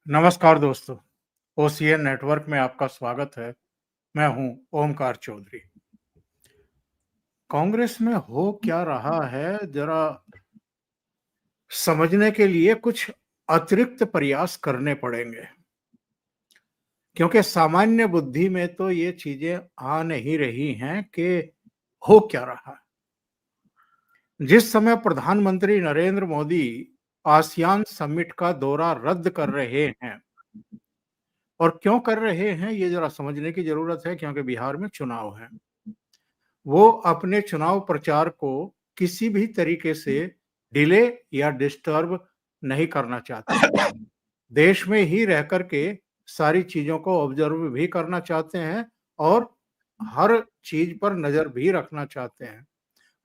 नमस्कार दोस्तों, OCN network में आपका स्वागत है। मैं हूं ओमकार चौधरी। कांग्रेस में हो क्या रहा है, जरा समझने के लिए कुछ अतिरिक्त प्रयास करने पड़ेंगे, क्योंकि सामान्य बुद्धि में तो ये चीजें आ नहीं रही हैं कि हो क्या रहा है। जिस समय प्रधानमंत्री नरेंद्र मोदी आसियान समिट का दौरा रद्द कर रहे हैं, और क्यों कर रहे हैं ये जरा समझने की जरूरत है, क्योंकि बिहार में चुनाव है। वो अपने चुनाव प्रचार को किसी भी तरीके से डिले या डिस्टर्ब नहीं करना चाहते हैं। देश में ही रह कर के सारी चीजों को ऑब्जर्व भी करना चाहते हैं और हर चीज पर नजर भी रखना चाहते हैं।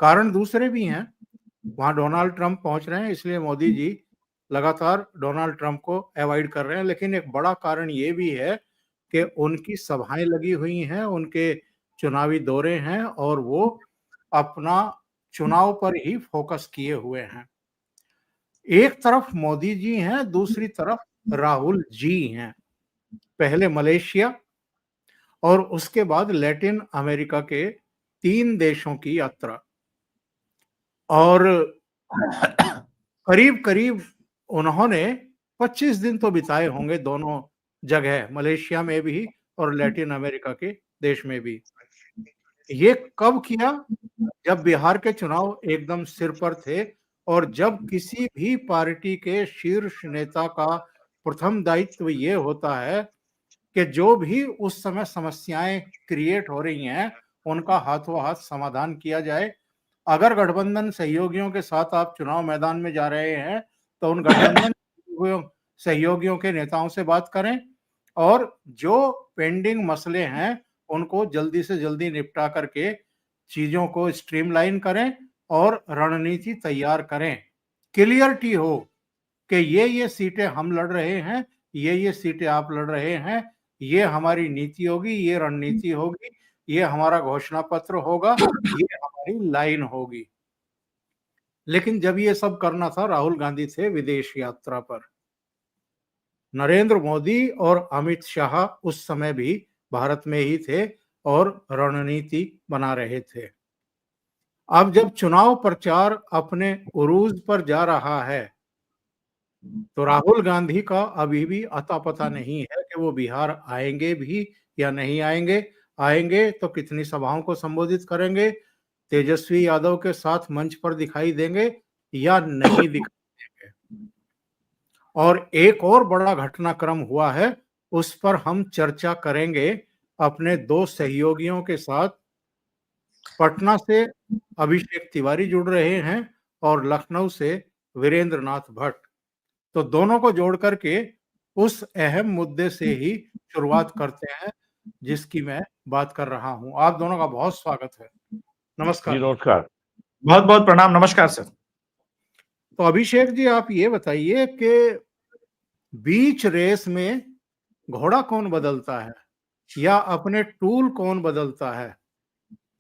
कारण दूसरे भी हैं। वहां डोनाल्ड ट्रंप पहुंच रहे हैं, इसलिए मोदी जी लगातार डोनाल्ड ट्रंप को अवॉइड कर रहे हैं। लेकिन एक बड़ा कारण ये भी है कि उनकी सभाएं लगी हुई हैं, उनके चुनावी दौरे हैं और वो अपना चुनाव पर ही फोकस किए हुए हैं। एक तरफ मोदी जी हैं, दूसरी तरफ राहुल जी हैं। पहले मलेशिया और उसके बाद लैटिन अमेरिका के 3 देशों की यात्रा, और करीब-करीब उन्होंने 25 दिन तो बिताए होंगे दोनों जगह, मलेशिया में भी और लैटिन अमेरिका के देश में भी। ये कब किया? जब बिहार के चुनाव एकदम सिर पर थे और जब किसी भी पार्टी के शीर्ष नेता का प्रथम दायित्व ये होता है कि जो भी उस समय समस्याएं क्रिएट हो रही हैं, उनका हाथों हाथ समाधान किया जाए। अगर गठबंधन सहयोगियों के साथ आप चुनाव मैदान में जा रहे हैं, तो उन गठबंधन सहयोगियों के नेताओं से बात करें और जो पेंडिंग मसले हैं, उनको जल्दी से जल्दी निपटा करके चीजों को स्ट्रीमलाइन करें और रणनीति तैयार करें। क्लियरिटी हो कि ये सीटें हम लड़ रहे हैं, ये सीटें आप लड़ रहे हैं, ये हमारी नीति होगी, ये रणनीति होगी, ये हमारा घोषणा पत्र होगा, ये हमारी लाइन होगी। लेकिन जब ये सब करना था, राहुल गांधी थे विदेश यात्रा पर। नरेंद्र मोदी और अमित शाह उस समय भी भारत में ही थे और रणनीति बना रहे थे। अब जब चुनाव प्रचार अपने उरूज पर जा रहा है, तो राहुल गांधी का अभी भी अता पता नहीं है कि वो बिहार आएंगे भी या नहीं आएंगे। आएंगे तो कितनी सभाओं को संबोधित करेंगे, तेजस्वी यादव के साथ मंच पर दिखाई देंगे या नहीं दिखाई देंगे। और एक और बड़ा घटनाक्रम हुआ है, उस पर हम चर्चा करेंगे अपने 2 सहयोगियों के साथ। पटना से अभिषेक तिवारी जुड़ रहे हैं और लखनऊ से वीरेंद्र नाथ भट्ट। तो दोनों को जोड़ करके उस अहम मुद्दे से ही शुरुआत करते हैं जिसकी मैं बात कर रहा हूं। आप दोनों का बहुत स्वागत है। जी नमस्कार। नमस्कार। बहुत बहुत प्रणाम। नमस्कार सर। तो अभिषेक जी, आप ये बताइए कि बीच रेस में घोड़ा कौन बदलता है या अपने टूल कौन बदलता है?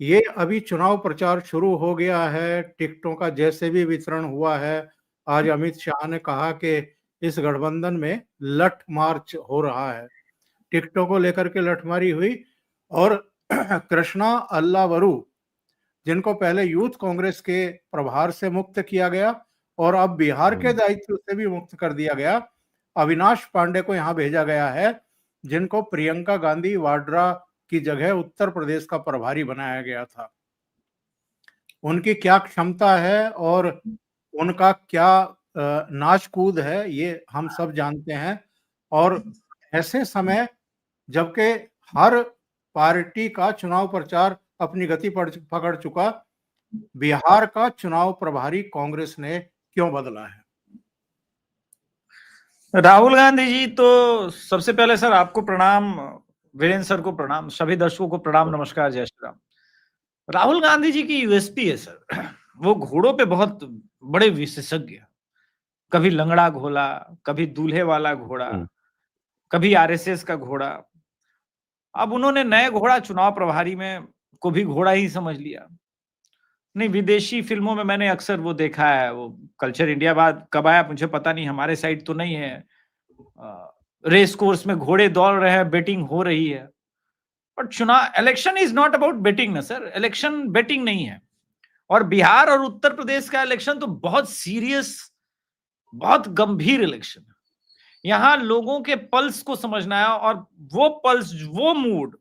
ये अभी चुनाव प्रचार शुरू हो गया है, टिकटों का जैसे भी वितरण हुआ है। आज अमित शाह ने कहा कि इस गठबंधन में लठ मार्च हो रहा है, टिकटों को लेकर के लठमारी हुई। और कृष्णा अल्लावरू, जिनको पहले यूथ कांग्रेस के प्रभार से मुक्त किया गया और अब बिहार के दायित्व से भी मुक्त कर दिया गया, अविनाश पांडे को यहाँ भेजा गया है, जिनको प्रियंका गांधी वाड्रा की जगह उत्तर प्रदेश का प्रभारी बनाया गया था। उनकी क्या क्षमता है और उनका क्या नाच कूद है, ये हम सब जानते हैं। और ऐसे समय जबकि हर पार्टी का चुनाव प्रचार अपनी गति पकड़ चुका, बिहार का चुनाव प्रभारी कांग्रेस ने क्यों बदला है? राहुल गांधी जी, तो सबसे पहले सर आपको प्रणाम, वीरेंद्र सर को प्रणाम, सभी दर्शकों को प्रणाम, नमस्कार, जय श्री राम। राहुल गांधी जी की यूएसपी है सर, वो घोड़ों पे बहुत बड़े विशेषज्ञ। कभी लंगड़ा घोड़ा, कभी दूल्हे वाला घोड़ा, कभी आरएसएस का घोड़ा। अब उन्होंने नए घोड़ा चुनाव प्रभारी में को भी घोड़ा ही समझ लिया। नहीं, विदेशी फिल्मों में मैंने अक्सर वो देखा है, वो कल्चर इंडिया बाद कब आया मुझे पता नहीं, हमारे साइड तो नहीं है। रेस कोर्स में घोड़े दौड़ रहे हैं, बेटिंग हो रही है। बट चुनाव, election is not about betting ना सर, इलेक्शन बेटिंग नहीं है। और बिहार और उत्तर प्रदेश का इलेक्शन तो बहुत सीरियस, बहुत गंभीर इलेक्शन है। यहां लोगों के पल्स को समझना है, और वो पल्स, वो मूड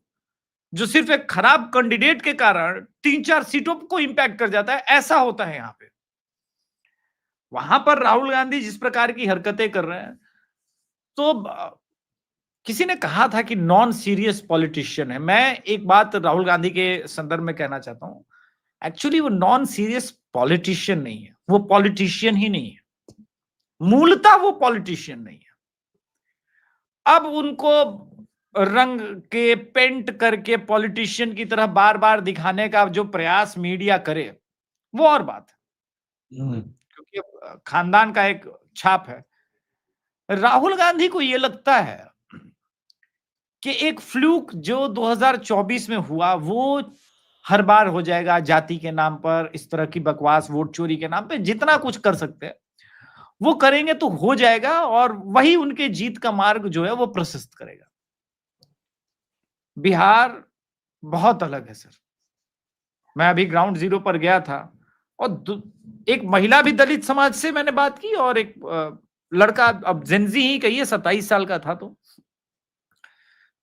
जो सिर्फ एक खराब कैंडिडेट के कारण 3-4 सीटों को इंपैक्ट कर जाता है, ऐसा होता है यहां पे। वहां पर राहुल गांधी जिस प्रकार की हरकतें कर रहे हैं, तो किसी ने कहा था कि नॉन सीरियस पॉलिटिशियन है। मैं एक बात राहुल गांधी के संदर्भ में कहना चाहता हूं, एक्चुअली वो नॉन सीरियस पॉलिटिशियन नहीं है, वो पॉलिटिशियन ही नहीं है, मूलतः वो पॉलिटिशियन नहीं है। अब उनको रंग के पेंट करके पॉलिटिशियन की तरह बार बार दिखाने का जो प्रयास मीडिया करे, वो और बात है, क्योंकि खानदान का एक छाप है। राहुल गांधी को यह लगता है कि एक फ्लूक जो 2024 में हुआ वो हर बार हो जाएगा, जाति के नाम पर इस तरह की बकवास, वोट चोरी के नाम पे जितना कुछ कर सकते हैं वो करेंगे तो हो जाएगा, और वही उनके जीत का मार्ग जो है वो प्रशस्त करेगा। बिहार बहुत अलग है सर। मैं अभी ग्राउंड जीरो पर गया था, और एक महिला भी दलित समाज से मैंने बात की, और एक लड़का, अब जेनजी ही कहिए, 27 साल का था, तो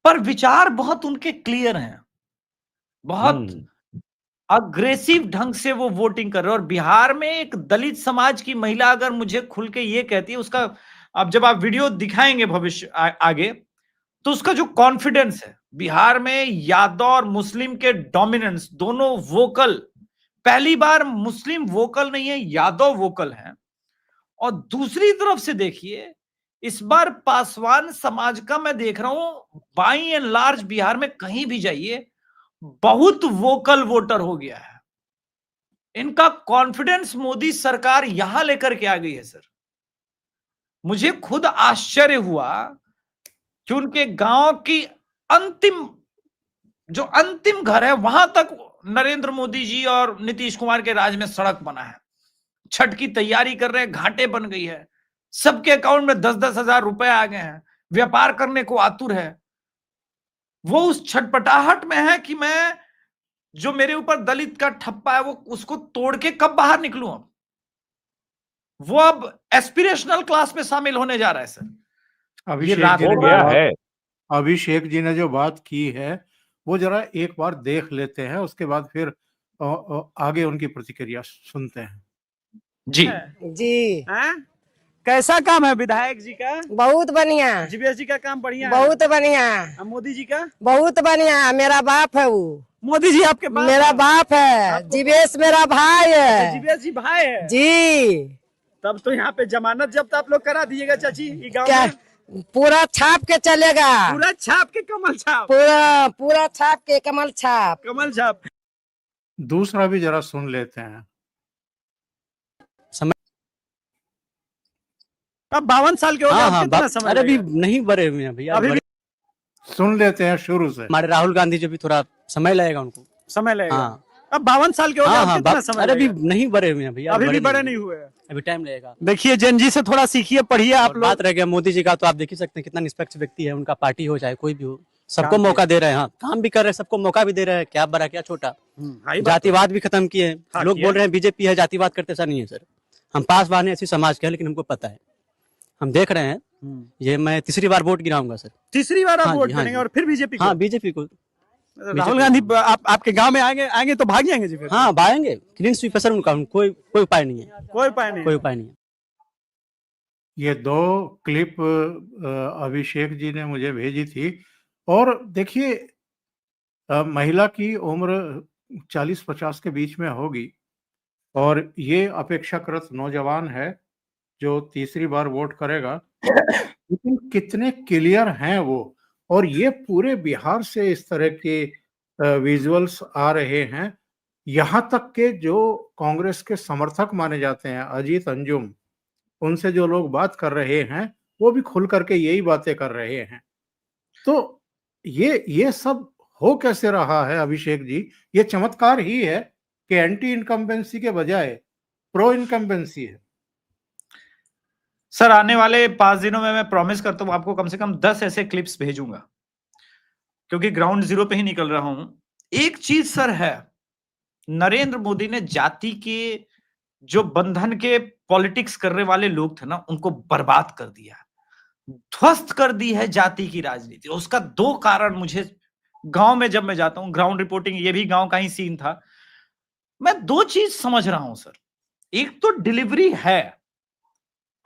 पर विचार बहुत उनके क्लियर हैं, बहुत अग्रेसिव ढंग से वो वोटिंग कर रहे हैं। और बिहार में एक दलित समाज की महिला अगर मुझे खुल के ये कहती है, उसका अब जब आप वीडियो दिखाएंगे भविष्य आगे, तो उसका जो कॉन्फिडेंस है, बिहार में यादव और मुस्लिम के डोमिनेंस दोनों वोकल, पहली बार मुस्लिम वोकल नहीं है, यादव वोकल है। और दूसरी तरफ से देखिए, इस बार पासवान समाज का मैं देख रहा हूं बाई एंड लार्ज बिहार में कहीं भी जाइए बहुत वोकल वोटर हो गया है। इनका कॉन्फिडेंस मोदी सरकार यहां लेकर के आ गई है सर। मुझे खुद आश्चर्य हुआ कि उनके गांव की अंतिम घर है, वहां तक नरेंद्र मोदी जी और नीतीश कुमार के राज में सड़क बना है। छठ की तैयारी कर रहे हैं, घाटे बन गई है, सबके अकाउंट में 10-10 हजार रुपए आ गए हैं, व्यापार करने को आतुर है। वो उस छटपटाहट में है कि मैं, जो मेरे ऊपर दलित का ठप्पा है, वो उसको तोड़ के कब बाहर निकलूं। अब वो अब एस्पिरेशनल क्लास में शामिल होने जा रहा है सर। अभिषेक जी ने जो बात की है वो जरा एक बार देख लेते हैं, उसके बाद फिर आगे उनकी प्रतिक्रिया सुनते हैं। जी जी कैसा काम है विधायक जी का? बहुत बढ़िया। जीवीएस जी का काम बढ़िया बहुत बढ़िया। है। मोदी जी का बहुत बढ़िया। मेरा बाप है वो। मोदी जी आपके बाप? मेरा बाप है। जीवीएस मेरा भाई है। जीवीएस जी भाई है जी। तब तो यहाँ पे जमानत जब्त आप लोग करा दीजिएगा चाची, गाँव क्या में पूरा छाप के चलेगा? पूरा छाप के कमल छाप, पूरा छाप के कमल छाप, कमल छाप। दूसरा भी जरा सुन लेते हैं। अब 52 साल के हो गए, अब कितना समय? अरे अभी नहीं बड़े हुए हैं भैया, अभी भी सुन लेते हैं शुरू से। हमारे राहुल गांधी जो भी थोड़ा समय लगेगा उनको, समय लगेगा। हाँ। अब 52 साल के हो गए, अब कितना समय? अरे अभी नहीं बड़े हुए हैं भैया, अभी भी बड़े नहीं हुए, अभी टाइम लगेगा। देखिए जेन जी से थोड़ा सीखिए, पढ़िए आप लोग। बात रह गया मोदी जी का, तो आप देख ही सकते हैं कितना निष्पक्ष व्यक्ति है, उनका पार्टी हो चाहे कोई भी हो, सबको मौका दे रहे हैं। हाँ, काम भी कर रहे हैं, सबको मौका भी दे रहे हैं, क्या बड़ा क्या छोटा। जातिवाद भी खत्म किए हैं। लोग बोल रहे हैं बीजेपी है जातिवाद करते, ऐसा नहीं है सर। हम पास बाने ऐसी समाज के हैं, लेकिन हमको पता है, हम देख रहे हैं। ये मैं तीसरी बार वोट गिराऊंगा सर। तीसरी बार आप वोट करेंगे? और फिर बीजेपी को? हाँ, बीजेपी को। राहुल गांधी आपके गांव में आएंगे तो भाग जाएंगे जी फिर? हाँ, आएंगे। क्लीन स्वीप है सर उनका, कोई उपाय नहीं है। कोई उपाय नहीं, कोई उपाय नहीं है। ये दो क्लिप अभिषेक जी ने मुझे भेजी थी, और देखिए महिला की उम्र 40-50 के बीच में होगी, और ये अपेक्षाकृत नौजवान है जो तीसरी बार वोट करेगा। लेकिन कितने क्लियर हैं वो, और ये पूरे बिहार से इस तरह के विजुअल्स आ रहे हैं। यहाँ तक के जो कांग्रेस के समर्थक माने जाते हैं, अजीत अंजुम, उनसे जो लोग बात कर रहे हैं वो भी खुल करके यही बातें कर रहे हैं। तो ये सब हो कैसे रहा है अभिषेक जी? ये चमत्कार ही है कि एंटी इनकम्बेंसी के बजाय प्रो इनकम्बेंसी है। सर आने वाले 5 दिनों में मैं प्रॉमिस करता हूं आपको कम से कम 10 ऐसे क्लिप्स भेजूंगा, क्योंकि ग्राउंड जीरो पे ही निकल रहा हूं। एक चीज सर है, नरेंद्र मोदी ने जाति के जो बंधन के पॉलिटिक्स करने वाले लोग थे ना, उनको बर्बाद कर दिया, ध्वस्त कर दी है जाति की राजनीति। उसका 2 कारण मुझे गांव में जब मैं जाता हूं, ग्राउंड रिपोर्टिंग, ये भी गांव का ही सीन था, मैं 2 चीज समझ रहा हूं सर। एक तो डिलीवरी है,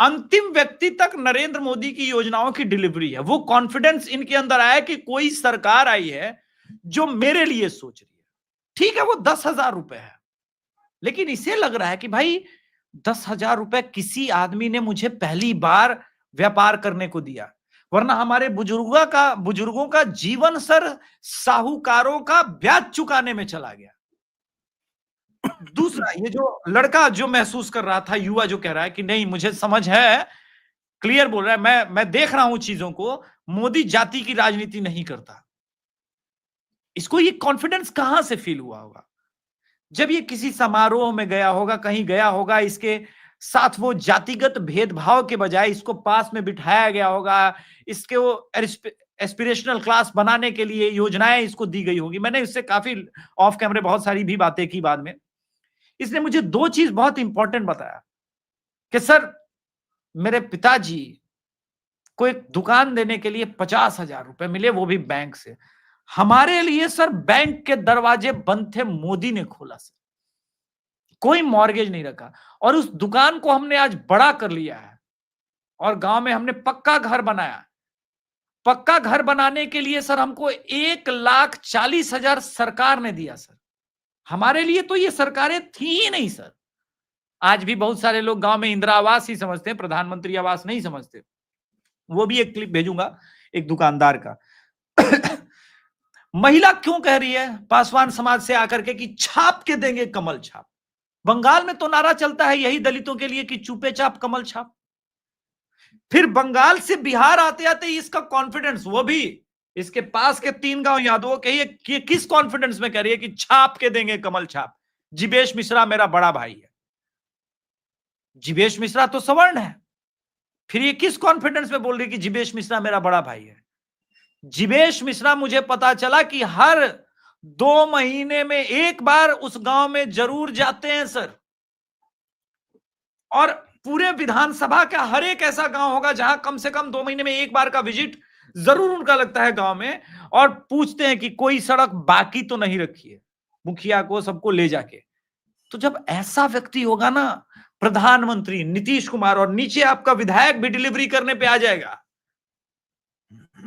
अंतिम व्यक्ति तक नरेंद्र मोदी की योजनाओं की डिलीवरी है। वो कॉन्फिडेंस इनके अंदर आया कि कोई सरकार आई है जो मेरे लिए सोच रही है। ठीक है, वो 10,000 रुपए है, लेकिन इसे लग रहा है कि भाई 10,000 रुपए किसी आदमी ने मुझे पहली बार व्यापार करने को दिया, वरना हमारे बुजुर्गों का जीवन सर साहूकारों का ब्याज चुकाने में चला गया। दूसरा, ये जो लड़का जो महसूस कर रहा था, युवा जो कह रहा है कि नहीं मुझे समझ है, क्लियर बोल रहा है, मैं देख रहा हूं चीजों को, मोदी जाति की राजनीति नहीं करता। इसको ये कॉन्फिडेंस कहां से फील हुआ होगा? जब ये किसी समारोह में गया होगा, कहीं गया होगा, इसके साथ वो जातिगत भेदभाव के बजाय इसको पास में बिठाया गया होगा, इसके वो एस्पिरेशनल क्लास बनाने के लिए योजनाएं इसको दी गई होगी। मैंने इससे काफी ऑफ कैमरे बहुत सारी भी बातें की बाद में। इसने मुझे 2 चीज बहुत इंपॉर्टेंट बताया कि सर मेरे पिताजी को एक दुकान देने के लिए 50,000 रुपए मिले, वो भी बैंक से। हमारे लिए सर बैंक के दरवाजे बंद थे, मोदी ने खोला सर, कोई मॉर्गेज नहीं रखा, और उस दुकान को हमने आज बड़ा कर लिया है, और गांव में हमने पक्का घर बनाया। पक्का घर बनाने के लिए सर हमको 1,40,000 सरकार ने दिया सर। हमारे लिए तो ये सरकारें थी ही नहीं सर। आज भी बहुत सारे लोग गांव में इंदिरा आवास ही समझते हैं, प्रधानमंत्री आवास नहीं समझते। वो भी एक क्लिप भेजूंगा एक दुकानदार का। महिला क्यों कह रही है पासवान समाज से आकर के कि छाप के देंगे कमल छाप? बंगाल में तो नारा चलता है यही दलितों के लिए कि चुपे चाप कमल छाप। फिर बंगाल से बिहार आते आते इसका कॉन्फिडेंस, वो भी इसके पास के 3 गांव यादवों के ये किस कॉन्फिडेंस में कह रही है कि छाप के देंगे कमल छाप? जीवेश मिश्रा मेरा बड़ा भाई है। जीवेश मिश्रा तो सवर्ण है, फिर ये किस कॉन्फिडेंस में बोल रही है कि जीवेश मिश्रा मेरा बड़ा भाई है? जीवेश मिश्रा मुझे पता चला कि हर 2 महीने में एक बार उस गांव में जरूर जाते हैं सर। और पूरे विधानसभा का हर एक ऐसा गांव होगा जहां कम से कम 2 महीने में एक बार का विजिट जरूर उनका लगता है गांव में, और पूछते हैं कि कोई सड़क बाकी तो नहीं रखी है, मुखिया को सबको ले जाके। तो जब ऐसा व्यक्ति होगा ना, प्रधानमंत्री नीतीश कुमार, और नीचे आपका विधायक भी डिलीवरी करने पे आ जाएगा,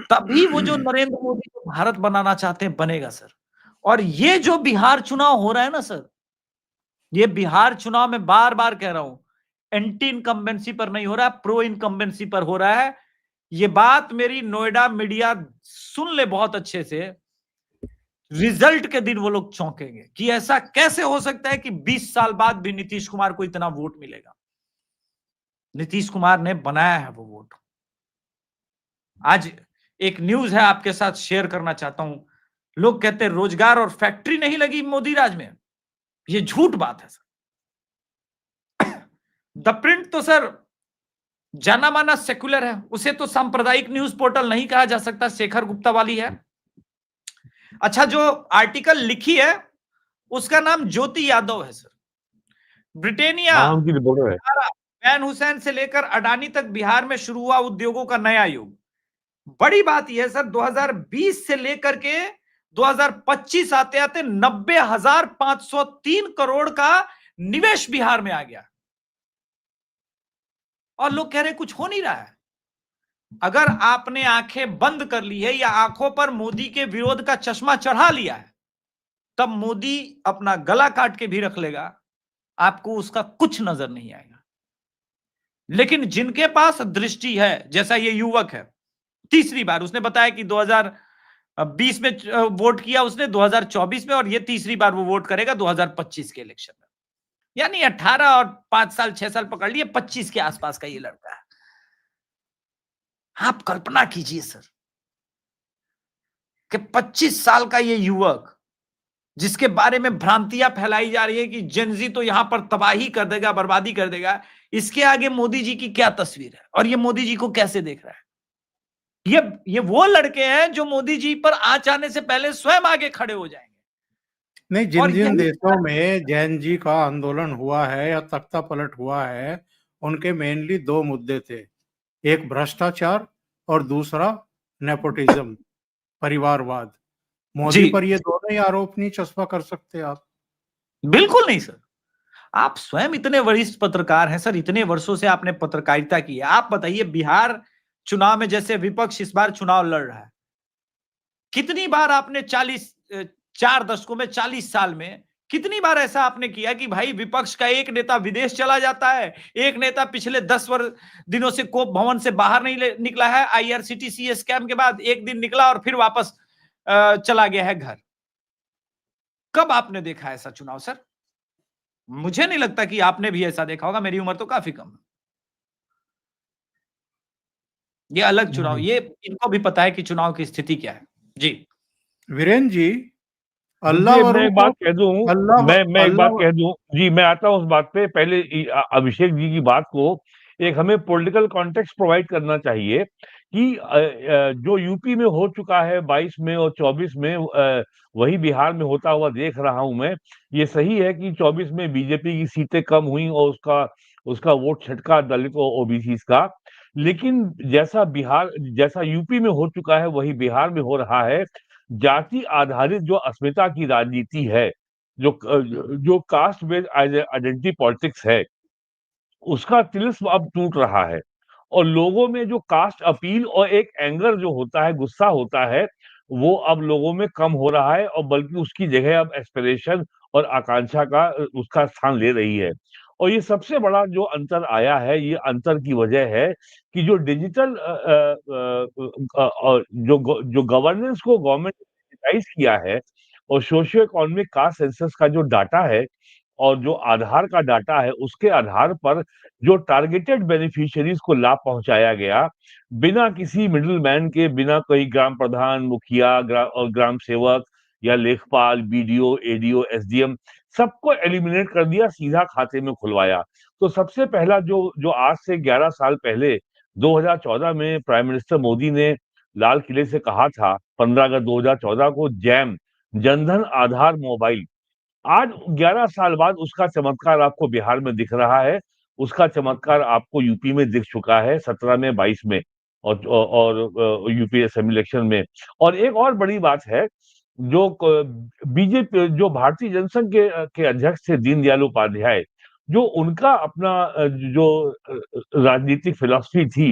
तभी वो जो नरेंद्र मोदी को भारत बनाना चाहते हैं बनेगा सर। और ये जो बिहार चुनाव हो रहा है ना सर, ये बिहार चुनाव में बार बार कह रहा हूं, एंटी इनकम्बेंसी पर नहीं हो रहा है, प्रो इनकम्बेंसी पर हो रहा है। ये बात मेरी नोएडा मीडिया सुन ले बहुत अच्छे से। रिजल्ट के दिन वो लोग चौंकेंगे कि ऐसा कैसे हो सकता है कि 20 साल बाद भी नीतीश कुमार को इतना वोट मिलेगा। नीतीश कुमार ने बनाया है वो वोट। आज एक न्यूज है आपके साथ शेयर करना चाहता हूं। लोग कहते हैं रोजगार और फैक्ट्री नहीं लगी मोदी राज में, ये झूठ बात है सर। द प्रिंट तो सर जाना माना सेक्युलर है, उसे तो सांप्रदायिक न्यूज पोर्टल नहीं कहा जा सकता, शेखर गुप्ता वाली है। अच्छा, जो आर्टिकल लिखी है उसका नाम ज्योति यादव है सर। ब्रिटेनिया बैन हुसैन से लेकर अडानी तक बिहार में शुरू हुआ उद्योगों का नया युग। बड़ी बात यह है सर, 2020 से लेकर के 2025 आते आते 90,503 करोड़ का निवेश बिहार में आ गया, और लोग कह रहे कुछ हो नहीं रहा है। अगर आपने आंखें बंद कर ली है या आंखों पर मोदी के विरोध का चश्मा चढ़ा लिया है, तब मोदी अपना गला काट के भी रख लेगा, आपको उसका कुछ नजर नहीं आएगा। लेकिन जिनके पास दृष्टि है, जैसा ये युवक है, तीसरी बार उसने बताया कि 2020 में वोट किया उसने, 2024 में, और ये तीसरी बार वो वोट करेगा 2025 के इलेक्शन में। यानी 18 और 5 साल 6 साल पकड़ लिए, 25 के आसपास का ये लड़का है। आप कल्पना कीजिए सर कि 25 साल का ये युवक जिसके बारे में भ्रांतियां फैलाई जा रही है कि जेनजी तो यहां पर तबाही कर देगा, बर्बादी कर देगा, इसके आगे मोदी जी की क्या तस्वीर है और ये मोदी जी को कैसे देख रहा है? ये वो लड़के हैं जो मोदी जी पर आंच आने से पहले स्वयं आगे खड़े हो जाएंगे। नहीं, जिन और जिन यही देशों में जैन जी का आंदोलन हुआ है या तख्ता पलट हुआ है, उनके मेनली 2 मुद्दे थे। एक भ्रष्टाचार और दूसरा नेपोटिज्म, परिवारवाद। मोदी जी पर ये दोनों ही आरोप नहीं चस्पा कर सकते आप। बिल्कुल नहीं सर। आप स्वयं इतने वरिष्ठ पत्रकार हैं सर, इतने वर्षों से आपने पत्रकारिता की है। आप बताइए, बिहार चुनाव में जैसे विपक्ष इस बार चुनाव लड़ रहा है, कितनी बार आपने 4 दशकों में, 40 साल में कितनी बार ऐसा आपने किया कि भाई विपक्ष का एक नेता विदेश चला जाता है, एक नेता पिछले 10 दिनों से कोप भवन से बाहर नहीं निकला है, आईआरसीटीसी स्कैम के बाद एक दिन निकला और फिर वापस चला गया है घर। कब आपने देखा ऐसा चुनाव सर? मुझे नहीं लगता कि आपने भी ऐसा देखा होगा, मेरी उम्र तो काफी कम है। ये अलग चुनाव, ये इनको भी पता है कि चुनाव की स्थिति क्या है। जी वीरेन जी, मुझे अल्लाह मैं वरों एक को बात कह दूं, अल्लाह मैं एक बात अल्लाह कह दूं जी, मैं आता हूं उस बात पे। पहले अभिषेक जी की बात को एक हमें पॉलिटिकल कॉन्टेक्स्ट प्रोवाइड करना चाहिए कि जो यूपी में हो चुका है 22 में और 24 में, वही बिहार में होता हुआ देख रहा हूं मैं। ये सही है कि 24 में बीजेपी की सीटें कम हुई और उसका वोट छटका दलित और ओबीसी का। लेकिन जैसा यूपी में हो चुका है वही बिहार में हो रहा है। जाति आधारित जो अस्मिता की राजनीति है, जो जो कास्ट बेस्ड आइडेंटिटी पॉलिटिक्स है, उसका तिलिस्म अब टूट रहा है। और लोगों में जो कास्ट अपील और एक एंगर जो होता है, गुस्सा होता है, वो अब लोगों में कम हो रहा है और बल्कि उसकी जगह अब एस्पिरेशन और आकांक्षा का उसका स्थान ले रही है। और ये सबसे बड़ा जो अंतर आया है, ये अंतर की वजह है कि जो डिजिटल जो गवर्नेंस को गवर्नमेंट ने डिजिटाइज किया है और सोशियो इकोनॉमिक कास्ट सेंसस का जो डाटा है और जो आधार का डाटा है, उसके आधार पर जो टारगेटेड बेनिफिशियरीज को लाभ पहुंचाया गया, बिना किसी मिडिल मैन के, बिना कोई ग्राम प्रधान, मुखिया और ग्राम सेवक या लेखपाल, बीडीओ, एडीओ, एसडीएम, सबको एलिमिनेट कर दिया, सीधा खाते में खुलवाया। तो सबसे पहला जो जो आज से 11 साल पहले 2014 में प्राइम मिनिस्टर मोदी ने लाल किले से कहा था, 15 अगस्त 2014 को, जैम, जनधन आधार मोबाइल, आज 11 साल बाद उसका चमत्कार आपको बिहार में दिख रहा है। उसका चमत्कार आपको यूपी में दिख चुका है 17 में, 22 में और यूपी असेंबली इलेक्शन में। और एक और बड़ी बात है, जो बीजेपी, जो भारतीय जनसंघ के अध्यक्ष थे दीनदयाल उपाध्याय, जो उनका अपना जो राजनीतिक फिलॉसफी थी,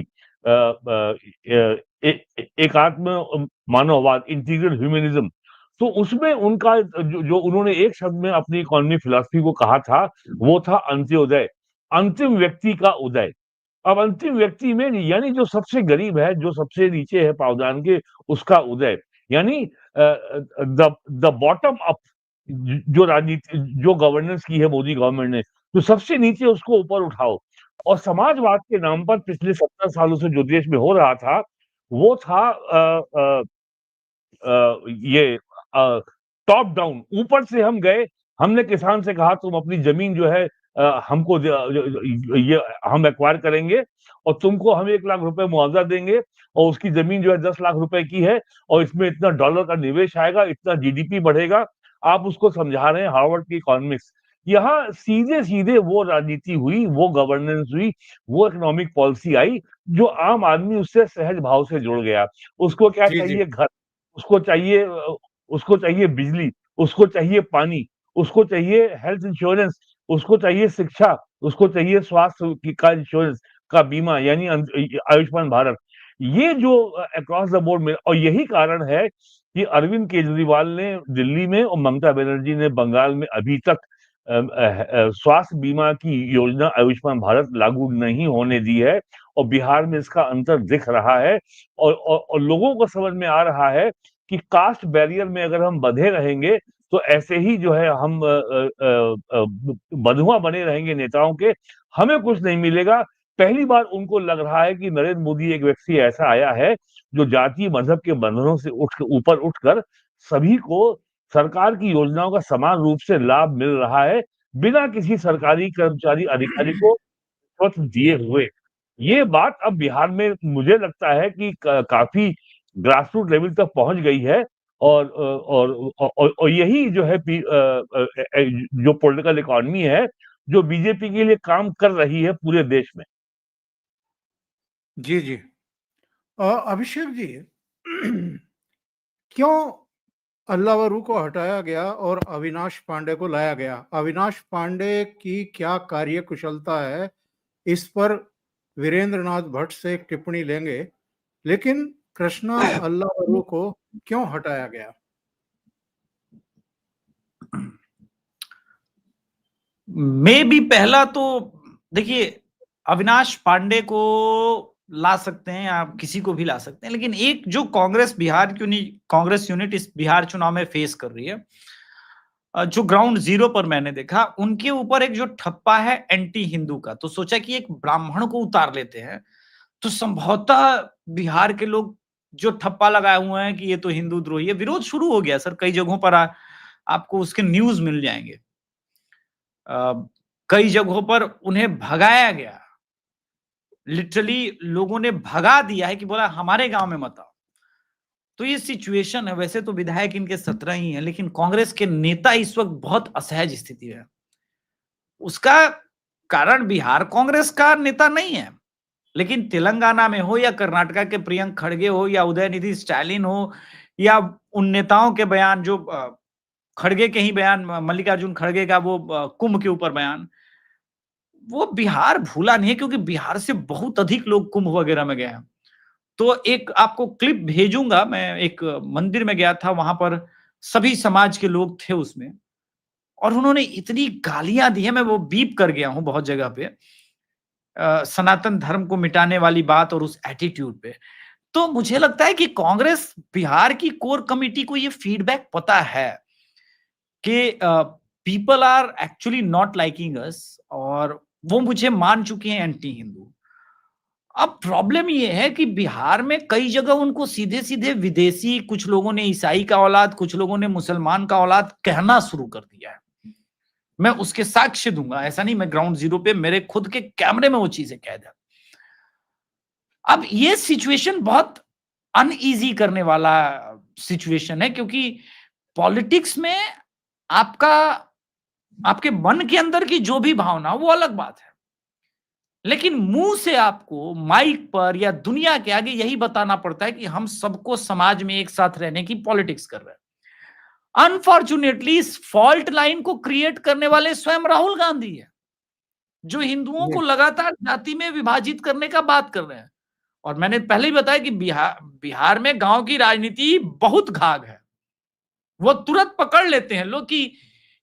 एकात्म मानववाद, इंटीग्रल ह्यूमनिज्म, तो उसमें उनका जो उन्होंने एक शब्द में अपनी इकोनॉमी फिलॉसफी को कहा था, वो था अंत्योदय, अंतिम व्यक्ति का उदय। अब अंतिम व्यक्ति में यानी जो सबसे गरीब है, जो सबसे नीचे है पावदान के, उसका उदय, यानी द बॉटम अप जो राजनीति, जो गवर्नेंस की है मोदी गवर्नमेंट ने, तो सबसे नीचे उसको ऊपर उठाओ। और समाजवाद के नाम पर पिछले 70 सालों से जो देश में हो रहा था, वो था ये टॉप डाउन, ऊपर से हम गए, हमने किसान से कहा तुम अपनी जमीन जो है हमको ये हम एक्वायर करेंगे और तुमको हम 1 लाख रुपए मुआवजा देंगे और उसकी जमीन जो है 10 लाख रुपए की है और इसमें इतना डॉलर का निवेश आएगा, इतना जीडीपी बढ़ेगा। आप उसको समझा रहे हैं हार्वर्ड की इकोनॉमिक्स। यहाँ सीधे सीधे वो राजनीति हुई, वो गवर्नेंस हुई, वो इकोनॉमिक पॉलिसी आई, जो आम आदमी उससे सहज भाव से जुड़ गया। उसको क्या चाहिए? घर, उसको चाहिए बिजली, उसको चाहिए पानी, उसको चाहिए हेल्थ इंश्योरेंस, उसको चाहिए शिक्षा, उसको चाहिए स्वास्थ्य का इंश्योरेंस का बीमा, यानी आयुष्मान भारत। ये जो अक्रॉस द बोर्ड में, और यही कारण है कि अरविंद केजरीवाल ने दिल्ली में और ममता बनर्जी ने बंगाल में अभी तक स्वास्थ्य बीमा की योजना आयुष्मान भारत लागू नहीं होने दी है और बिहार में इसका अंतर दिख रहा है। और लोगों को समझ में आ रहा है कि कास्ट बैरियर में अगर हम बंधे रहेंगे तो ऐसे ही जो है हम बंधुआ बने रहेंगे नेताओं के, हमें कुछ नहीं मिलेगा। पहली बार उनको लग रहा है कि नरेंद्र मोदी एक व्यक्ति ऐसा आया है जो जातीय मजहब के बंधनों से ऊपर उठकर सभी को सरकार की योजनाओं का समान रूप से लाभ मिल रहा है, बिना किसी सरकारी कर्मचारी अधिकारी को रिश्वत दिए हुए। ये बात अब बिहार में मुझे लगता है कि काफी ग्रासरूट लेवल तक पहुंच गई है और यही जो है जो पॉलिटिकल इकोनॉमी है, जो बीजेपी के लिए काम कर रही है पूरे देश में। जी जी। अभिषेक जी, क्यों अल्लावरू को हटाया गया और अविनाश पांडे को लाया गया? अविनाश पांडे की क्या कार्य कुशलता है, इस पर वीरेंद्रनाथ भट्ट से एक टिप्पणी लेंगे, लेकिन कृष्णा अल्लावरू को क्यों हटाया गया? मैं भी पहला तो देखिए, अविनाश पांडे को ला सकते हैं, आप किसी को भी ला सकते हैं, लेकिन एक जो कांग्रेस यूनिट इस बिहार चुनाव में फेस कर रही है, जो ग्राउंड जीरो पर मैंने देखा, उनके ऊपर एक जो ठप्पा है एंटी हिंदू का, तो सोचा कि एक ब्राह्मण को उतार लेते हैं, तो संभवतः बिहार के लोग जो ठप्पा लगाए हुए हैं कि ये तो हिंदू द्रोही है, विरोध शुरू हो गया सर। कई जगहों पर आपको उसके न्यूज मिल जाएंगे। कई जगहों पर उन्हें भगाया गया, लिटरली लोगों ने भगा दिया है कि बोला हमारे गांव में मत आओ। तो ये सिचुएशन है। वैसे तो विधायक इनके 17 ही हैं, लेकिन कांग्रेस के नेता इस वक्त बहुत असहज स्थिति है। उसका कारण बिहार कांग्रेस का नेता नहीं है, लेकिन तेलंगाना में हो या कर्नाटका के प्रियंक खड़गे हो या उदयनिधि स्टालिन हो या उन नेताओं के बयान, जो खड़गे के ही बयान, मल्लिकार्जुन खड़गे का वो कुंभ के ऊपर बयान, वो बिहार भूला नहीं है, क्योंकि बिहार से बहुत अधिक लोग कुंभ वगैरह में गए हैं। तो एक आपको क्लिप भेजूंगा, मैं एक मंदिर में गया था, वहां पर सभी समाज के लोग थे उसमें, और उन्होंने इतनी गालियां दी है, मैं वो बीप कर गया हूं बहुत जगह पे, सनातन धर्म को मिटाने वाली बात और उस एटीट्यूड पे। तो मुझे लगता है कि कांग्रेस बिहार की कोर कमेटी को ये फीडबैक पता है कि people are actually not liking us, और वो मुझे मान चुके हैं एंटी हिंदू। अब प्रॉब्लम ये है कि बिहार में कई जगह उनको सीधे सीधे विदेशी, कुछ लोगों ने ईसाई का औलाद, कुछ लोगों ने मुसलमान का औलाद कहना शुरू कर दिया है। मैं उसके साक्ष्य दूंगा, ऐसा नहीं, मैं ग्राउंड जीरो पे मेरे खुद के कैमरे में वो चीजें कह दिया। अब ये सिचुएशन बहुत अनईजी करने वाला सिचुएशन है, क्योंकि पॉलिटिक्स में आपके मन के अंदर की जो भी भावना, वो अलग बात है, लेकिन मुंह से आपको माइक पर या दुनिया के आगे यही बताना पड़ता है कि हम सबको समाज में एक साथ रहने की पॉलिटिक्स कर रहे हैं। अनफॉर्चुनेटली इस फॉल्ट लाइन को क्रिएट करने वाले स्वयं राहुल गांधी है, जो हिंदुओं को लगातार जाति में विभाजित करने का बात कर रहे हैं। और मैंने पहले ही बताया कि बिहार में गांव की राजनीति बहुत घाघ है। वो तुरंत पकड़ लेते हैं लोग कि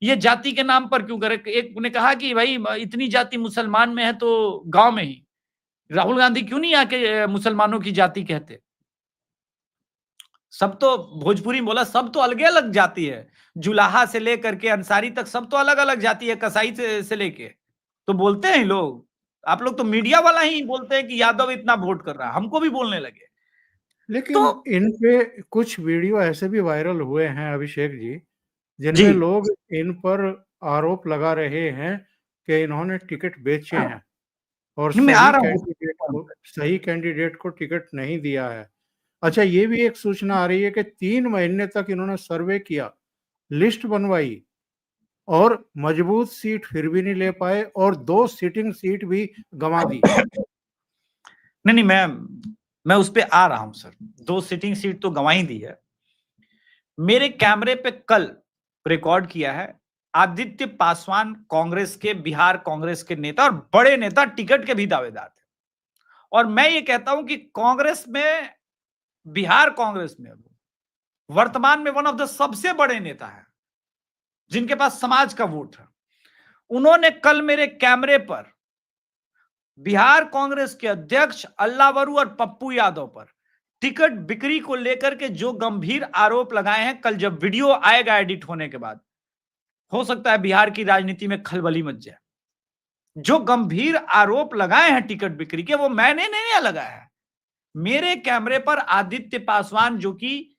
ये जाति के नाम पर क्यों करे। एक ने कहा कि भाई इतनी जाति मुसलमान में है तो गांव में ही राहुल गांधी क्यों नहीं आके मुसलमानों की जाति कहते। सब तो भोजपुरी बोला, सब तो अलग अलग जाति है, जुलाहा से लेकर के अंसारी तक सब तो अलग अलग जाति है, कसाई से लेके। तो बोलते हैं लोग, आप लोग तो मीडिया वाला ही बोलते हैं कि यादव इतना वोट कर रहा है, हमको भी बोलने लगे। लेकिन तो इन पे कुछ वीडियो ऐसे भी वायरल हुए हैं अभिषेक जी, जिनमें लोग इन पर आरोप लगा रहे हैं कि इन्होंने टिकट बेचे हैं और सही कैंडिडेट को टिकट नहीं दिया है। अच्छा, ये भी एक सूचना आ रही है कि 3 महीने तक इन्होंने सर्वे किया, लिस्ट बनवाई और मजबूत सीट फिर भी नहीं ले पाए और 2 सिटिंग सीट भी गंवा दी। नहीं, मैं उस पे आ रहा हूं सर। 2 सिटिंग सीट तो गंवाई दी है। मेरे कैमरे पे कल रिकॉर्ड किया है आदित्य पासवान, कांग्रेस के, बिहार कांग्रेस के नेता और बड़े नेता, टिकट के भी दावेदार थे। और मैं ये कहता हूं कि कांग्रेस में, बिहार कांग्रेस में वर्तमान में वन ऑफ द सबसे बड़े नेता है जिनके पास समाज का वोट है। उन्होंने कल मेरे कैमरे पर बिहार कांग्रेस के अध्यक्ष अल्लावरू और पप्पू यादव पर टिकट बिक्री को लेकर के जो गंभीर आरोप लगाए हैं। कल जब वीडियो आएगा एडिट होने के बाद, हो सकता है बिहार की राजनीति में खलबली मच जाए। जो गंभीर आरोप लगाए हैं टिकट बिक्री के, वो मैंने नहीं लगाया है। मेरे कैमरे पर आदित्य पासवान, जो कि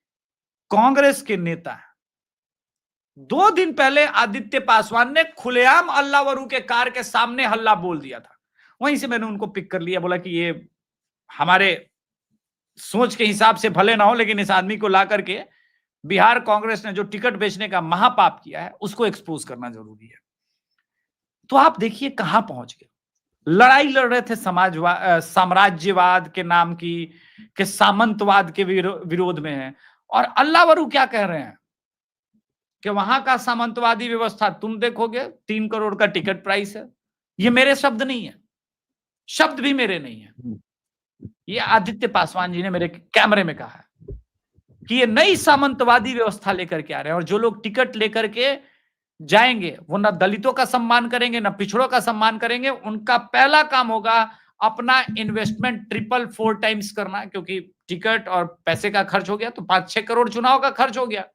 कांग्रेस के नेता है, 2 दिन पहले आदित्य पासवान ने खुलेआम अल्लावरू के कार के सामने हल्ला बोल दिया था। वहीं से मैंने उनको पिक कर लिया, बोला कि ये हमारे सोच के हिसाब से भले ना हो, लेकिन इस आदमी को ला करके बिहार कांग्रेस ने जो टिकट बेचने का महापाप किया है उसको एक्सपोज करना जरूरी है। तो आप देखिए कहां पहुंच गए। लड़ाई लड़ रहे थे साम्राज्यवाद के नाम की, के सामंतवाद के विरोध में है, और अल्लावरू क्या कह रहे हैं कि वहां का सामंतवादी व्यवस्था तुम देखोगे, 3 करोड़ का टिकट प्राइस है। ये मेरे शब्द नहीं है, शब्द भी मेरे नहीं है, ये आदित्य पासवान जी ने मेरे कैमरे में कहा है कि ये नई सामंतवादी व्यवस्था लेकर के आ रहे हैं, और जो लोग टिकट लेकर के जाएंगे वो ना दलितों का सम्मान करेंगे, ना पिछड़ों का सम्मान करेंगे। उनका पहला काम होगा अपना इन्वेस्टमेंट 3-4 टाइम्स करना, क्योंकि टिकट और पैसे का खर्च हो गया तो 5-6 करोड़ चुनाव का खर्च हो गया।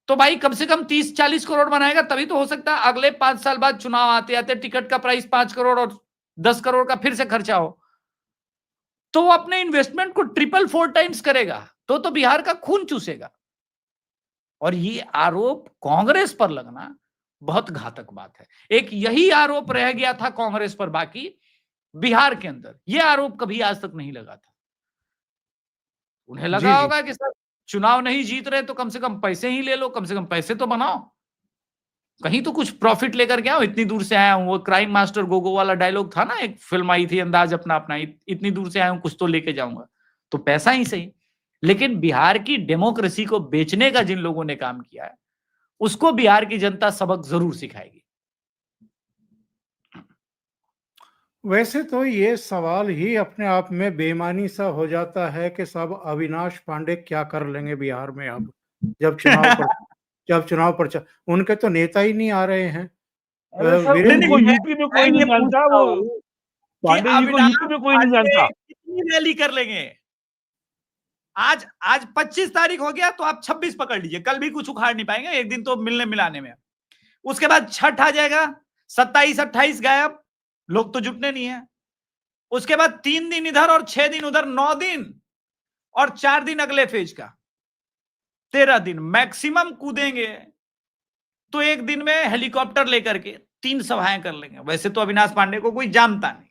तो भाई कम से कम 30-40 करोड़ बनाएगा, तभी तो हो सकता है अगले 5 साल बाद चुनाव आते आते टिकट का प्राइस 5 करोड़ और 10 करोड़ का फिर से खर्चा हो। तो वो अपने इन्वेस्टमेंट को 3-4 टाइम्स करेगा, तो बिहार का खून चूसेगा। और ये आरोप कांग्रेस पर लगना बहुत घातक बात है। एक यही आरोप रह गया था कांग्रेस पर, बाकी बिहार के अंदर ये आरोप कभी आज तक नहीं लगा था। उन्हें लगा होगा कि सर चुनाव नहीं जीत रहे तो कम से कम पैसे ही ले लो, कम से कम पैसे तो बनाओ, कहीं तो कुछ प्रॉफिट लेकर के आओ। इतनी दूर से आया हूं, वो क्राइम मास्टर गोगो वाला डायलॉग था ना, एक फिल्म आई थी अंदाज अपना अपना, इतनी दूर से आया हूं कुछ तो लेके जाऊंगा, तो पैसा ही सही। लेकिन बिहार की डेमोक्रेसी को बेचने का जिन लोगों ने काम किया है उसको बिहार की जनता सबक जरूर सिखाएगी। वैसे तो ये सवाल ही अपने आप में बेईमानी सा हो जाता है कि सब अविनाश पांडे क्या कर लेंगे बिहार में अब, जब चुनाव पर उनके तो नेता ही नहीं आ रहे हैं। वीरेंद्र को यूपी में कोई नहीं जानता, वो पांडे जी को यूपी में कोई नहीं जानता। कितनी रैली कर लेंगे? आज 25 तारीख हो गया तो आप 26 पकड़ लीजिए, कल भी कुछ उखाड़ नहीं पाएंगे, एक दिन तो मिलने मिलाने में। उसके बाद छठ आ जाएगा, 27-28 गायब, लोग तो जुटने नहीं है। उसके बाद 3 दिन इधर और 6 दिन उधर, 9 दिन और 4 दिन अगले फेज का, 13 दिन मैक्सिमम कूदेंगे तो एक दिन में हेलीकॉप्टर लेकर के 3 सभाएं कर लेंगे। वैसे तो अविनाश पांडे को कोई जानता नहीं,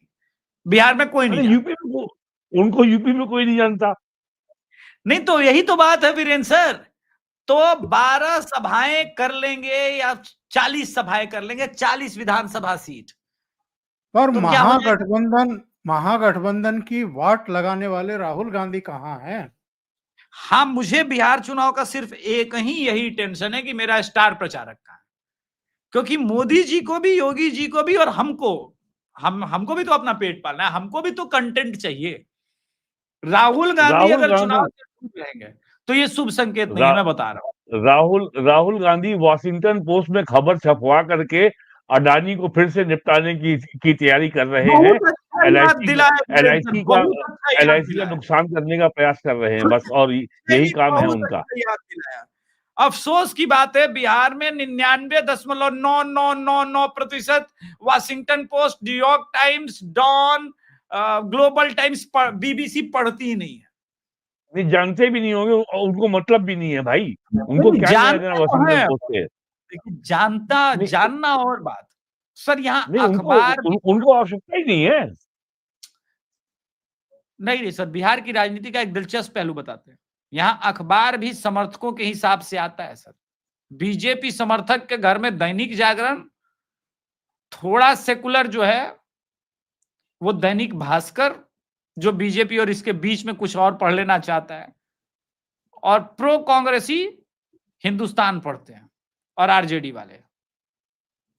बिहार में कोई नहीं, यूपी में उनको यूपी में कोई नहीं जानता। नहीं तो यही तो बात है वीरेंद्र सर। तो 12 सभाएं कर लेंगे या 40 सभाएं कर लेंगे, 40 विधानसभा सीट। पर तो महागठबंधन की वाट लगाने वाले राहुल गांधी कहां हैं? हाँ, मुझे बिहार चुनाव का सिर्फ एक ही यही टेंशन है कि मेरा स्टार प्रचारक का, क्योंकि मोदी जी को भी, योगी जी को भी और हमको भी तो अपना पेट पालना है, हमको भी तो कंटेंट चाहिए। राहुल गांधी अगर चुनाव रहेंगे तो ये शुभ संकेत नहीं है, मैं बता रहा हूं। राहुल गांधी वॉशिंगटन पोस्ट में खबर छपवा करके अडानी को फिर से निपटाने की तैयारी कर रहे हैं। LIC का नुकसान करने का प्रयास कर रहे हैं बस, और यही काम है उनका। अफसोस की बात है, बिहार में 99.9999% Washington Post, New York Times, Dawn, Global Times, BBC पढ़ती ही नहीं है। नहीं जानते भी नहीं होंगे, उनको मतलब भी नहीं है भाई, उनको क्या वॉशिंगटन पोस्ट से। जानना और बात सर, यहाँ अखबार उनको आवश्यकता ही नहीं है। नहीं सर, बिहार की राजनीति का एक दिलचस्प पहलू बताते हैं। यहाँ अखबार भी समर्थकों के हिसाब से आता है सर। बीजेपी समर्थक के घर में दैनिक जागरण, थोड़ा सेकुलर जो है वो दैनिक भास्कर, जो बीजेपी और इसके बीच में कुछ और पढ़ लेना चाहता है, और प्रो कांग्रेसी हिंदुस्तान पढ़ते हैं, और आरजेडी वाले।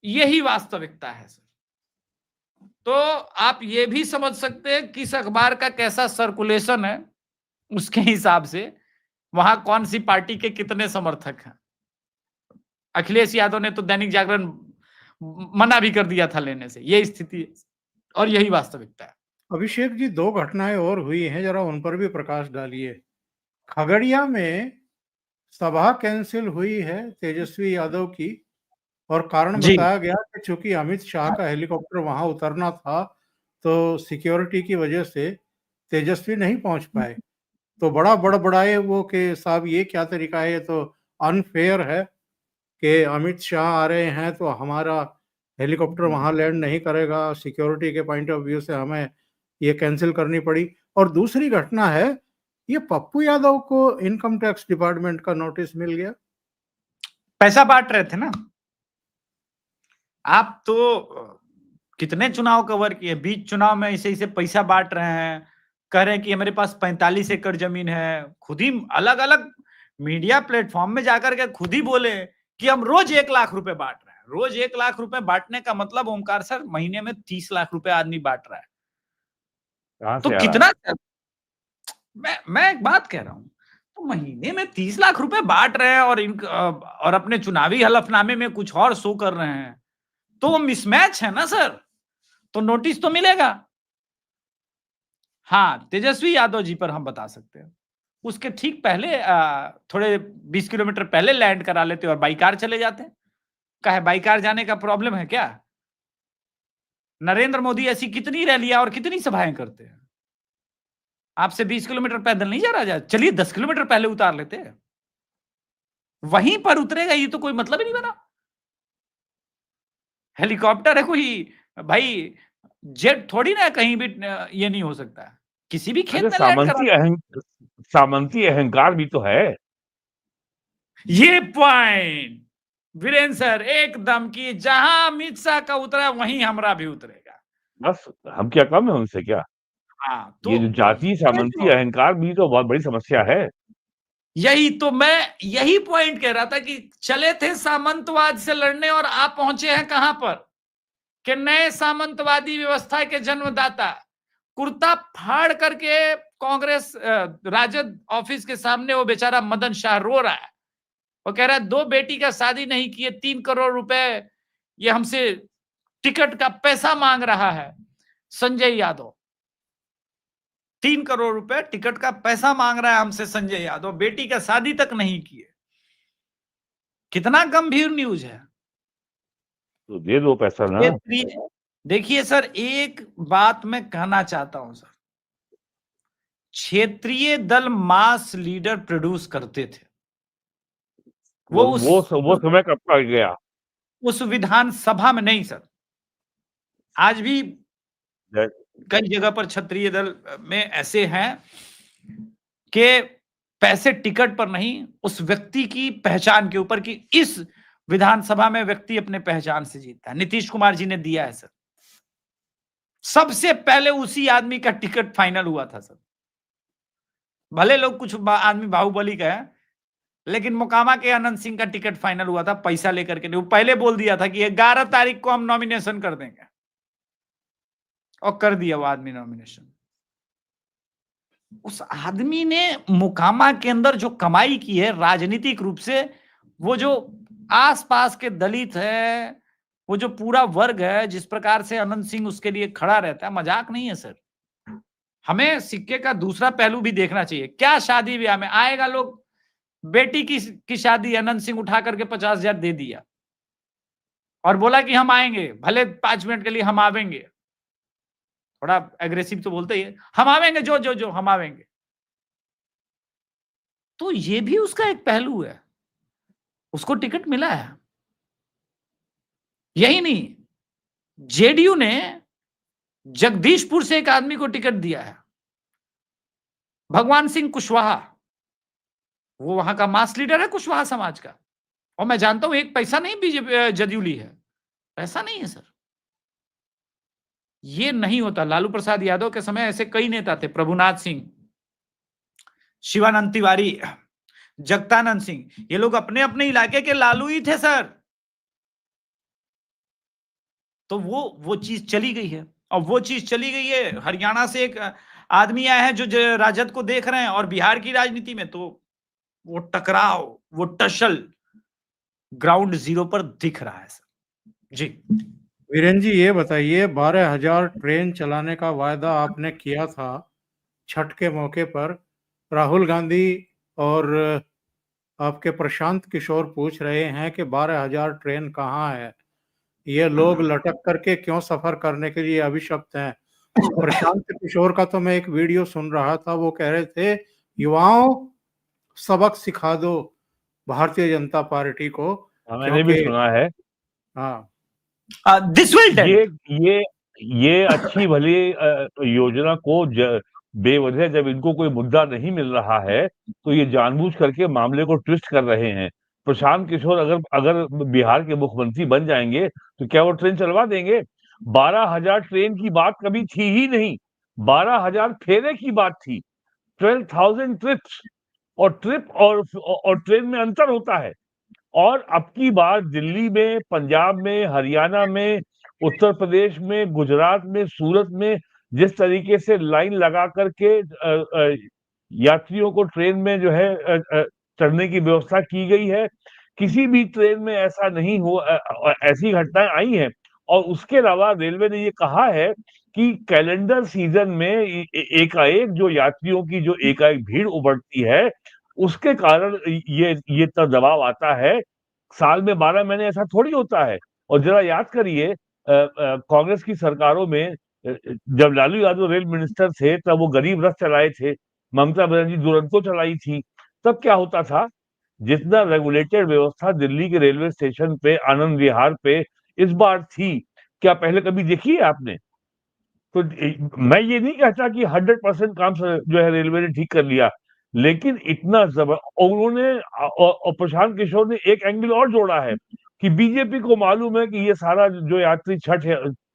यही वास्तविकता है सर। तो आप ये भी समझ सकते हैं किस अखबार का कैसा सर्कुलेशन है, उसके हिसाब से वहां कौन सी पार्टी के कितने समर्थक हैं। अखिलेश यादव ने तो दैनिक जागरण मना भी कर दिया था लेने से, ये स्थिति है और यही वास्तविकता है। अभिषेक जी, 2 घटनाएं और हुई हैं, जरा उन पर भी प्रकाश डालिए। खगड़िया में सभा कैंसिल हुई है तेजस्वी यादव की, और कारण बताया गया कि चूंकि अमित शाह का हेलीकॉप्टर वहां उतरना था तो सिक्योरिटी की वजह से तेजस्वी नहीं पहुंच पाए। तो बड़ा बड़बड़ाए वो कि साहब ये क्या तरीका है, ये तो अनफेयर है। कि अमित शाह आ रहे हैं तो हमारा हेलीकॉप्टर वहां लैंड नहीं करेगा, सिक्योरिटी के पॉइंट ऑफ व्यू से हमें ये कैंसिल करनी पड़ी। और दूसरी घटना है, ये पप्पू यादव को इनकम टैक्स डिपार्टमेंट का नोटिस मिल गया। पैसा बांट रहे थे ना आप, तो कितने चुनाव कवर किए, बीच चुनाव में ऐसे ऐसे पैसा बांट रहे हैं, कह रहे हैं कि हमारे पास 45 एकड़ जमीन है, खुद ही अलग अलग मीडिया प्लेटफॉर्म में जाकर के खुद ही बोले कि हम रोज 1 लाख रुपए बांट रहे हैं। रोज 1 लाख रुपए बांटने का मतलब ओमकार सर, महीने में 30 लाख रुपए आदमी बांट रहा है। कहाँ तो से आ रहा है? कितना, मैं एक बात कह रहा हूं, तो महीने में 30 लाख रुपए बांट रहे हैं और अपने चुनावी हलफनामे में कुछ और शो कर रहे हैं, तो वो मिसमैच है ना सर, तो नोटिस तो मिलेगा। हाँ, तेजस्वी यादव जी पर हम बता सकते हैं, उसके ठीक पहले थोड़े 20 किलोमीटर पहले लैंड करा लेते और बाई कार चले जाते। काहे बाई कार जाने का प्रॉब्लम है क्या? नरेंद्र मोदी ऐसी कितनी रैलियां और कितनी सभाएं करते हैं, आपसे 20 किलोमीटर पैदल नहीं जा रहा, चलिए 10 किलोमीटर पहले उतार लेते हैं, वहीं पर उतरेगा, ये तो कोई मतलब ही नहीं बना। हेलीकॉप्टर है कोई, भाई जेट थोड़ी ना, कहीं भी ये नहीं हो सकता, किसी भी खेत अच्छा, में लैंड करा। सामंती अहंकार भी तो है। ये पॉइंट वीरेंद्र सर एकदम, की जहां अमित शाह का उतरा वहीं हमरा भी उतरेगा। बस हम क्या कम है उनसे क्या? हाँ, तो ये जो जातीय सामंती अहंकार भी तो बहुत बड़ी समस्या है। यही तो मैं यही पॉइंट कह रहा था कि चले थे सामंतवाद से लड़ने और आप पहुंचे हैं कहां पर, कि नए सामंतवादी व्यवस्था के जन्मदाता कुर्ता फाड़ करके कांग्रेस राजद ऑफिस के सामने वो बेचारा मदन शाह रो रहा है, वो कह रहा है 2 बेटी का शादी नहीं किए, 3 करोड़ रुपए ये हमसे टिकट का पैसा मांग रहा है। संजय यादव 3 करोड़ रुपए टिकट का पैसा मांग रहा है हमसे, संजय यादव बेटी का शादी तक नहीं किए। कितना गंभीर न्यूज है, तो दे दो पैसा ना। देखिए सर, एक बात मैं कहना चाहता हूं सर, क्षेत्रीय दल मास लीडर प्रोड्यूस करते थे, वो समय कब का गया? उस विधानसभा में नहीं सर, आज भी कई जगह पर क्षत्रिय दल में ऐसे हैं कि पैसे टिकट पर नहीं, उस व्यक्ति की पहचान के ऊपर, कि इस विधानसभा में व्यक्ति अपने पहचान से जीतता है। नीतीश कुमार जी ने दिया है सर, सबसे पहले उसी आदमी का टिकट फाइनल हुआ था सर। भले लोग कुछ आदमी बाहुबली का है, लेकिन मोकामा के अनंत सिंह का टिकट फाइनल हुआ था पैसा लेकर के। वो पहले बोल दिया था कि 11 तारीख को हम नॉमिनेशन कर देंगे, और कर दिया वो आदमी नॉमिनेशन। उस आदमी ने मोकामा के अंदर जो कमाई की है राजनीतिक रूप से, वो जो आसपास के दलित है, वो जो पूरा वर्ग है, जिस प्रकार से अनंत सिंह उसके लिए खड़ा रहता है, मजाक नहीं है सर। हमें सिक्के का दूसरा पहलू भी देखना चाहिए। क्या शादी ब्याह में आएगा लोग, बेटी की शादी अनंत सिंह उठा करके 50,000 दे दिया और बोला कि हम आएंगे, भले 5 मिनट के लिए हम आवेंगे, थोड़ा एग्रेसिव तो बोलते ही है, हम आवेंगे, जो जो जो हम आवेंगे। तो ये भी उसका एक पहलू है, उसको टिकट मिला है। यही नहीं, जेडीयू ने जगदीशपुर से एक आदमी को टिकट दिया है, भगवान सिंह कुशवाहा, वो वहां का मास लीडर है कुशवाहा समाज का, और मैं जानता हूं एक पैसा नहीं बीजेपी जदयू ली है, पैसा नहीं है सर। ये नहीं होता। लालू प्रसाद यादव के समय ऐसे कई नेता थे, प्रभुनाथ सिंह, शिवानंद तिवारी, जगतानंद सिंह, ये लोग अपने अपने इलाके के लालू ही थे सर। तो वो चीज चली गई है, और वो चीज चली गई है। हरियाणा से एक आदमी आया है जो राजद को देख रहे हैं, और बिहार की राजनीति में तो वो टकराव, वो टसल ग्राउंड जीरो पर दिख रहा है सर। जी वीरेंद्र जी, ये बताइए, 12,000 ट्रेन चलाने का वायदा आपने किया था छठ के मौके पर। राहुल गांधी और आपके प्रशांत किशोर पूछ रहे हैं कि 12,000 ट्रेन कहाँ है, ये लोग लटक करके क्यों सफर करने के लिए अभिशप्त हैं। प्रशांत किशोर का तो मैं एक वीडियो सुन रहा था, वो कह रहे थे युवाओं सबक सिखा दो भारतीय जनता पार्टी को मैंने भी क्योंकि सुना है। हाँ दिस विल ये अच्छी भली योजना को बेवजह जब इनको कोई मुद्दा नहीं मिल रहा है तो ये जानबूझ करके मामले को ट्विस्ट कर रहे हैं। प्रशांत किशोर अगर अगर बिहार के मुख्यमंत्री बन जाएंगे तो क्या वो ट्रेन चलवा देंगे? 12,000 ट्रेन की बात कभी थी ही नहीं, 12,000 फेरे की बात थी। 12,000 ट्रिप्स, और ट्रिप और ट्रेन में अंतर होता है। और अब की बार दिल्ली में, पंजाब में, हरियाणा में, उत्तर प्रदेश में, गुजरात में, सूरत में जिस तरीके से लाइन लगा करके यात्रियों को ट्रेन में जो है चढ़ने की व्यवस्था की गई है, किसी भी ट्रेन में ऐसा नहीं हो, ऐसी घटनाएं आई हैं। और उसके अलावा रेलवे ने ये कहा है कि कैलेंडर सीजन में एकाएक जो यात्रियों की जो एकाएक भीड़ उमड़ती है, उसके कारण ये दबाव आता है। साल में 12 महीने ऐसा थोड़ी होता है। और जरा याद करिए, कांग्रेस की सरकारों में जब लालू यादव रेल मिनिस्टर थे तब वो गरीब रथ चलाए थे, ममता बनर्जी दुरंतो चलाई थी। तब क्या होता था? जितना रेगुलेटेड व्यवस्था दिल्ली के रेलवे स्टेशन पे, आनंद विहार पे इस बार थी, क्या पहले कभी देखी है आपने? तो मैं ये नहीं कहता कि 100% काम जो है रेलवे ने ठीक कर लिया, लेकिन इतना उन्होंने और प्रशांत किशोर ने एक एंगल और जोड़ा है कि बीजेपी को मालूम है कि ये सारा जो यात्री छठ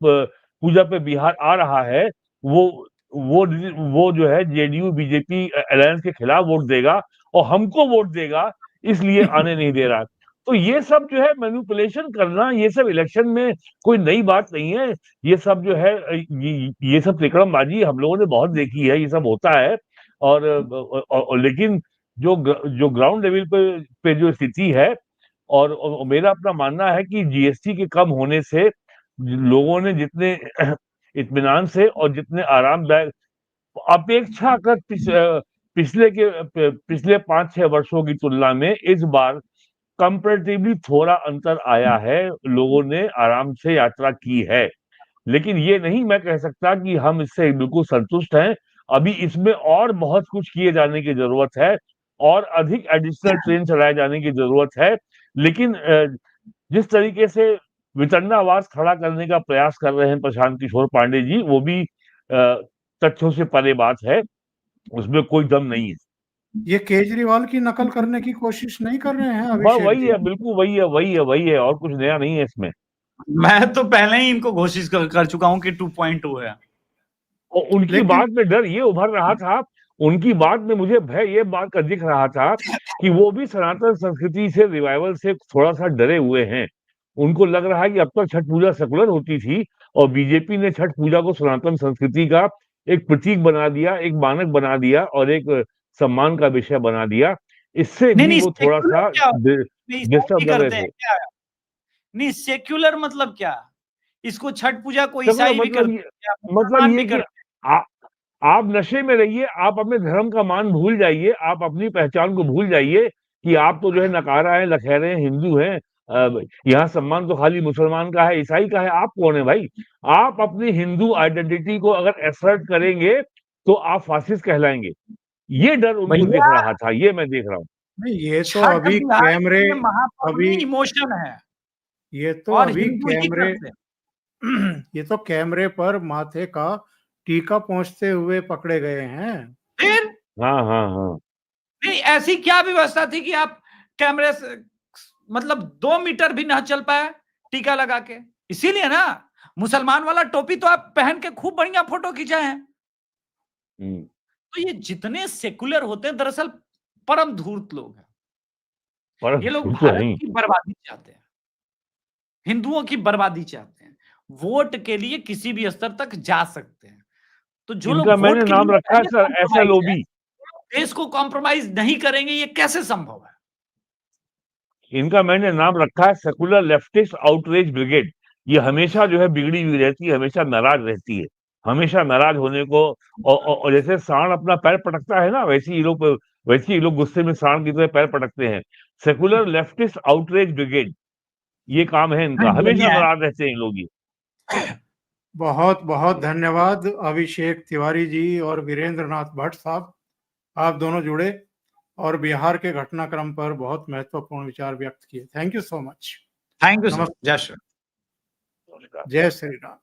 पूजा पे बिहार आ रहा है, वो जो है जेडीयू बीजेपी अलायंस के खिलाफ वोट देगा और हमको वोट देगा, इसलिए आने नहीं दे रहा। तो ये सब जो है मैनिपुलेशन करना, ये सब इलेक्शन में कोई नई बात नहीं है। ये सब जो है ये सब तिकड़मबाजी हम लोगों ने बहुत देखी है, ये सब होता है। और लेकिन जो ग्राउंड लेवल पे जो स्थिति है, और मेरा अपना मानना है कि जीएसटी के कम होने से लोगों ने जितने इत्मीनान से और जितने आरामदायक अपेक्षाकृत पिछले 5-6 वर्षों की तुलना में इस बार कंपैरेटिवली थोड़ा अंतर आया है, लोगों ने आराम से यात्रा की है। लेकिन ये नहीं मैं कह सकता कि हम इससे बिल्कुल संतुष्ट हैं। अभी इसमें और बहुत कुछ किए जाने की जरूरत है, और अधिक एडिशनल ट्रेन चलाए जाने की जरूरत है। लेकिन जिस तरीके से वितंडावाद खड़ा करने का प्रयास कर रहे हैं प्रशांत किशोर पांडे जी, वो भी तथ्यों से परे बात है, उसमें कोई दम नहीं है। ये केजरीवाल की नकल करने की कोशिश नहीं कर रहे हैं अभिषेक वही जी? है, बिल्कुल वही है, और कुछ नया नहीं है इसमें। मैं तो पहले ही इनको घोषित कर चुका हूं कि 2.2 है। और उनकी बात में डर ये उभर रहा था, उनकी बात में मुझे भय ये बात का दिख रहा था कि वो भी सनातन संस्कृति से, रिवाइवल से थोड़ा सा डरे हुए हैं। उनको लग रहा है कि अब तक छठ पूजा सेकुलर होती थी और बीजेपी ने छठ पूजा को सनातन संस्कृति का एक प्रतीक बना दिया, एक मानक बना दिया और एक सम्मान का विषय बना दिया। इससे भी वो थोड़ा सा डिस्टर्ब लग रहे थे। नहीं, सेक्युलर मतलब क्या? इसको छठ पूजा को ईसाई भी करते हैं, मतलब ये कि आप नशे में रहिए, आप अपने धर्म का मान भूल जाइए, आप अपनी पहचान को भूल जाइए कि आप तो जो है नकारा है, लखैरे हैं, हिंदू हैं। यहाँ सम्मान तो खाली मुसलमान का है, ईसाई का है। आप कौन है भाई? आप अपनी हिंदू आइडेंटिटी को अगर एसर्ट करेंगे तो आप फासिस्ट कहलाएंगे। ये डर उनको दिख रहा था, ये मैं देख रहा हूँ। नहीं, ये तो अभी कैमरे, अभी इमोशन है, ये तो अभी कैमरे, ये तो कैमरे पर माथे का टीका पहुंचते हुए पकड़े गए हैं। फिर हाँ। नहीं, ऐसी क्या व्यवस्था थी कि आप कैमरे से मतलब 2 मीटर भी ना चल पाए टीका लगा के? इसीलिए ना मुसलमान वाला टोपी तो आप पहन के खूब बढ़िया फोटो खिंचाए हैं। तो ये जितने सेकुलर होते हैं दरअसल परम धूर्त लोग हैं। ये लोग भारत की बर्बादी चाहते हैं, हिंदुओं की बर्बादी चाहते हैं, वोट के लिए किसी भी स्तर तक जा सकते हैं। तो जो लोग मैंने नाम रखा है सर एसएलओबी, देश को कॉम्प्रोमाइज नहीं करेंगे, ये कैसे संभव है? इनका मैंने नाम रखा है सेकुलर लेफ्टिस्ट आउटरीच ब्रिगेड। ये हमेशा जो है बिगड़ी हुई रहती है, हमेशा नाराज रहती है, हमेशा नाराज होने को, और जैसे सांड अपना पैर पटकता है ना, वैसे ही लोग गुस्से में सांड की तरह पैर पटकते हैं। सेकुलर लेफ्टिस्ट आउटरीच ब्रिगेड, ये काम है इनका, हमेशा नाराज रहते हैं लोग। ये बहुत बहुत धन्यवाद अभिषेक तिवारी जी और वीरेंद्र नाथ भट्ट साहब, आप दोनों जुड़े। और बिहार के घटनाक्रम पर बहुत महत्वपूर्ण विचार व्यक्त किए। Thank you so much. Thank you sir. नमस्कार। जय श्री राम। जय श्री राम।